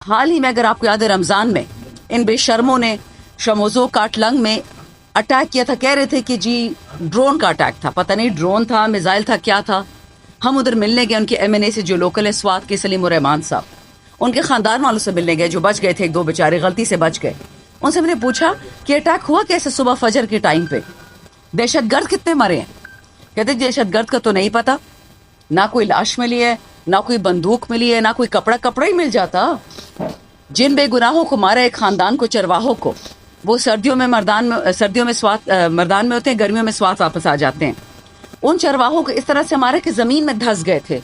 حال ہی میں اگر آپ کو یاد ہے رمضان میں ان بے شرموں نے شموزو کاٹلنگ میں اٹیک کیا تھا. کہہ رہے تھے کہ جی ڈرون کا اٹیک تھا, پتہ نہیں ڈرون تھا, میزائل تھا, کیا تھا. ہم ادھر ملنے گئے ان کے ایم این اے سے جو لوکل ہے سوات کے, سلیم الرحمان صاحب, ان کے خاندان والوں سے ملنے گئے جو بچ گئے تھے, ایک دو بیچارے غلطی سے بچ گئے. ان سے میں نے پوچھا کہ اٹیک ہوا کیسے صبح فجر کے ٹائم پہ, دہشت گرد کتنے مرے ہیں؟ کہتے دہشت گرد کا تو نہیں پتا, نہ کوئی لاش ملی ہے, نہ کوئی بندوق ملی ہے, نہ کوئی کپڑا ہی مل جاتا. جن بے گناہوں کو مارا ایک خاندان کو, چرواہوں کو, وہ سردیوں میں مردان میں ہوتے ہیں, گرمیوں میں سوات واپس آ جاتے ہیں. ان چرواہوں کو اس طرح سے مارا کہ زمین میں دھس گئے تھے,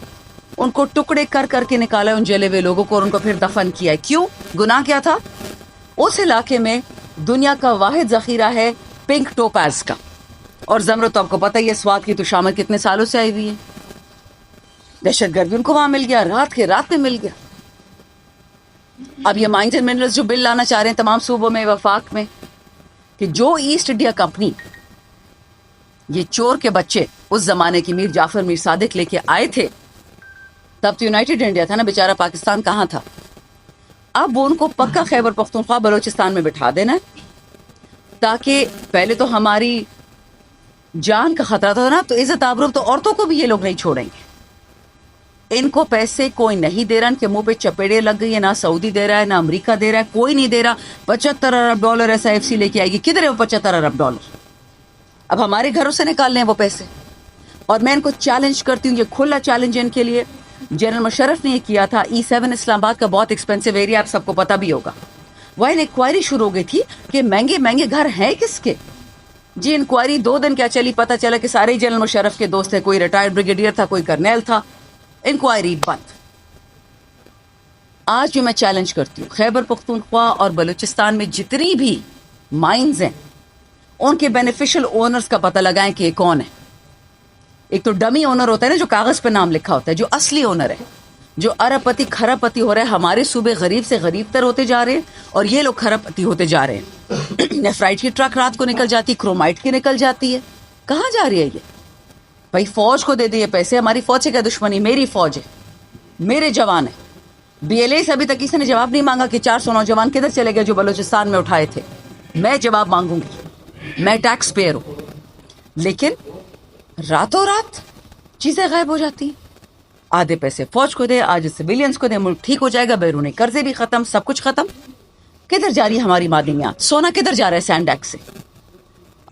ان کو ٹکڑے کر کر کے نکالا ان جلے ہوئے لوگوں کو, اور ان کو پھر دفن کیا. کیوں؟ گناہ کیا تھا؟ اس علاقے میں دنیا کا واحد ذخیرہ ہے پنک ٹوپاز کا, اور زمرد تو آپ کو پتہ ہی ہے سوات کی تو شامت کتنے سالوں سے آئی ہوئی ہے. دہشت گرد بھی ان کو وہاں مل گیا, رات کے رات میں مل گیا. اب یہ مائنز اینڈ منرلز جو بل لانا چاہ رہے ہیں تمام صوبوں میں, وفاق میں, کہ جو ایسٹ انڈیا کمپنی, یہ چور کے بچے اس زمانے کی میر جعفر میر صادق لے کے آئے تھے, تب تو یونائٹڈ انڈیا تھا نا, بیچارہ پاکستان کہاں تھا. اب وہ ان کو پکا خیبر پختونخوا بلوچستان میں بٹھا دینا ہے, تاکہ پہلے تو ہماری جان کا خطرہ تھا نا, تو عزت آبرو تو عورتوں کو بھی یہ لوگ نہیں چھوڑیں گے. ان کو پیسے کوئی نہیں دے رہا, ان کے منہ پہ چپیڑے لگ گئی ہے, نہ سعودی دے رہا ہے, نہ امریکہ دے رہا ہے, کوئی نہیں دے رہا. 75 ارب ڈالر ایسا ایف سی لے کے آئے گی, کدھر ہے وہ 75 ارب ڈالر؟ اب ہمارے گھروں سے نکال لیں وہ پیسے. اور میں ان کو چیلنج کرتی ہوں, یہ کھلا چیلنج ہے ان کے لیے. جنرل مشرف نے یہ کیا تھا, E7 اسلام آباد کا بہت ایکسپینسو ایریا, آپ سب کو پتہ بھی ہوگا. وہ انکوائری شروع ہو گئی تھی کہ مہنگے مہنگے گھر ہیں کس کے. جی انکوائری 2 دن کیا چلی, پتہ چلا کہ سارے جنرل مشرف کے دوست ہیں, کوئی ریٹائرڈ بریگیڈیئر تھا, کوئی کرنیل تھا. انکوائری بند. آج جو میں چیلنج کرتی ہوں, خیبر پختونخوا اور بلوچستان میں جتنی بھی مائنز ہیں ان کے بینیفیشل اونرز کا پتہ لگائیں کہ یہ کون ہے. ایک تو ڈمی اونر ہوتا ہے نا, جو کاغذ پہ نام لکھا ہوتا ہے, جو اصلی اونر ہے, جو ارب پتی کھرب پتی ہو رہا ہے. ہمارے صوبے غریب سے غریب تر ہوتے جا رہے ہیں, اور یہ لوگ کھرب پتی ہوتے جا رہے ہیں. نیفرائٹ کی ٹرک رات کو نکل جاتی, کرومائٹ کی نکل جاتی ہے. کہاں جا رہی ہے یہ؟ بھائی فوج کو دے دیے پیسے, ہماری فوج سے کیا دشمنی, میری فوج ہے, میرے جوان ہیں. BLA سے ابھی تک کسی نے جواب نہیں مانگا کہ 400 نوجوان کدھر چلے گئے جو بلوچستان میں اٹھائے تھے. میں جواب مانگوں گی, میں ٹیکس پیئر ہوں. لیکن راتوں رات چیزیں غائب ہو جاتی ہیں. آدھے پیسے فوج کو دے, آج سویلینز کو دے, ملک ٹھیک ہو جائے گا, بیرونی قرضے بھی ختم, سب کچھ ختم. کدھر جا رہی ہے ہماری معدنیات؟ سونا کدھر جا رہا ہے سینڈ ایکس سے؟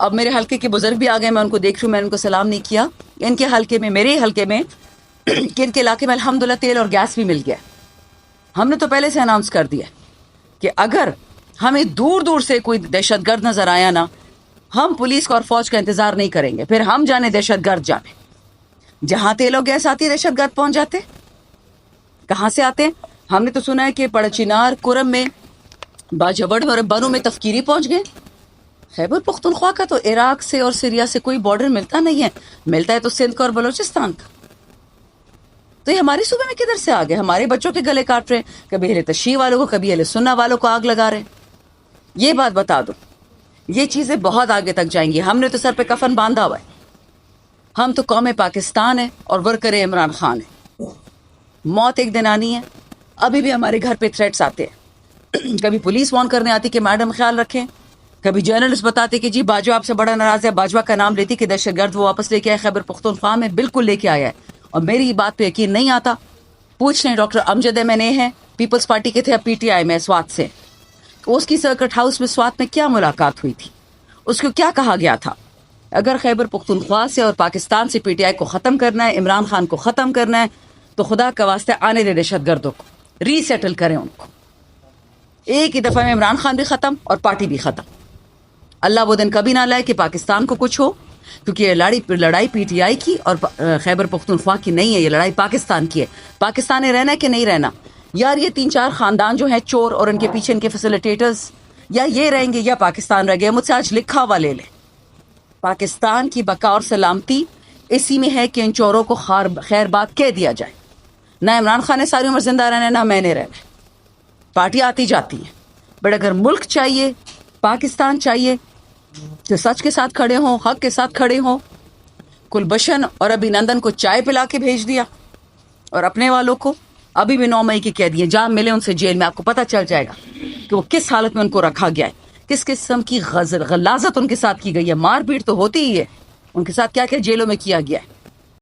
اب میرے حلقے کے بزرگ بھی آ گئے, میں ان کو دیکھ رہی ہوں, میں ان کو سلام نہیں کیا. ان کے حلقے میں, میرے حلقے میں, کن کے علاقے میں الحمدللہ تیل اور گیس بھی مل گیا. ہم نے تو پہلے سے اناؤنس کر دیا کہ اگر ہمیں دور دور سے کوئی دہشت گرد نظر آیا نا, ہم پولیس کو اور فوج کا انتظار نہیں کریں گے. پھر ہم جانے دہشت گرد جانے. جہاں تیل و گیس آتی ہے دہشت گرد پہنچ جاتے. کہاں سے آتے ہیں؟ ہم نے تو سنا ہے کہ پڑچینار, کرم میں, باجوڑ اور بنو میں تفکیری پہنچ گئے. خیبر پختونخوا کا تو عراق سے اور سیریا سے کوئی بارڈر ملتا نہیں ہے, ملتا ہے تو سندھ کا اور بلوچستان کا. تو یہ ہمارے صوبے میں کدھر سے آ گئے؟ ہمارے بچوں کے گلے کاٹ رہے ہیں, کبھی اہل تشیع والوں کو, کبھی اہل سنہ والوں کو آگ لگا رہے ہیں. یہ بات بتا دو, یہ چیزیں بہت آگے تک جائیں گی. ہم نے تو سر پہ کفن باندھا ہوا ہے. ہم تو قوم پاکستان ہے اور ورکر عمران خان ہے. موت ایک دن آنی ہے. ابھی بھی ہمارے گھر پہ تھریٹس آتے ہیں. کبھی پولیس وارن کرنے آتی کہ میڈم خیال رکھیں, کبھی جرنلسٹ بتاتے کہ جی باجوہ آپ سے بڑا ناراض ہے. باجوہ کا نام لیتی کہ دہشت گرد وہ واپس لے کے آئے خیبر پختونخوا میں, بالکل لے کے آیا ہے. اور میری بات پہ یقین نہیں آتا, پوچھ لیں ڈاکٹر امجد MNA ہیں, پیپلز پارٹی کے تھے, اب PTI میں سوات سے. اس کی سرکٹ ہاؤس میں سوات میں کیا ملاقات ہوئی تھی, اس کو کیا کہا گیا تھا؟ اگر خیبر پختونخوا سے اور پاکستان سے PTI کو ختم کرنا ہے, عمران خان کو ختم کرنا ہے, تو خدا کا واسطے آنے دے دہشت گردوں کو, ری سیٹل کریں ان کو. ایک ہی دفعہ میں عمران خان بھی ختم اور پارٹی بھی ختم. اللہ وہ دن کبھی نہ لائے کہ پاکستان کو کچھ ہو, کیونکہ یہ لڑائی PTI کی اور خیبر پختونخوا کی نہیں ہے, یہ لڑائی پاکستان کی ہے. پاکستان نے رہنا ہے کہ نہیں رہنا؟ یار یہ 3-4 خاندان جو ہیں چور اور ان کے پیچھے ان کے فیسیلیٹیٹرز, یا یہ رہیں گے یا پاکستان رہ گیا. مجھ سے آج لکھا ہوا لے لیں. پاکستان کی بقا اور سلامتی اسی میں ہے کہ ان چوروں کو خیر بات کہہ دیا جائے. نہ عمران خان نے ساری عمر زندہ رہنا ہے, نہ میں نے رہنا ہے. پارٹی آتی جاتی ہے, بٹ اگر ملک چاہیے, پاکستان چاہیے, جو سچ کے ساتھ کھڑے ہوں, حق کے ساتھ کھڑے ہوں. کلبشن اور ابھی نندن کو چائے پلا کے بھیج دیا, اور اپنے والوں کو ابھی بھی 9 مئی کی قیدی ہیں. جہاں ملے ان سے جیل میں آپ کو پتہ چل جائے گا کہ وہ کس حالت میں ان کو رکھا گیا ہے, کس قسم کی غلازت ان کے ساتھ کی گئی ہے. مار پیٹ تو ہوتی ہی ہے, ان کے ساتھ کیا کیا جیلوں میں کیا گیا ہے.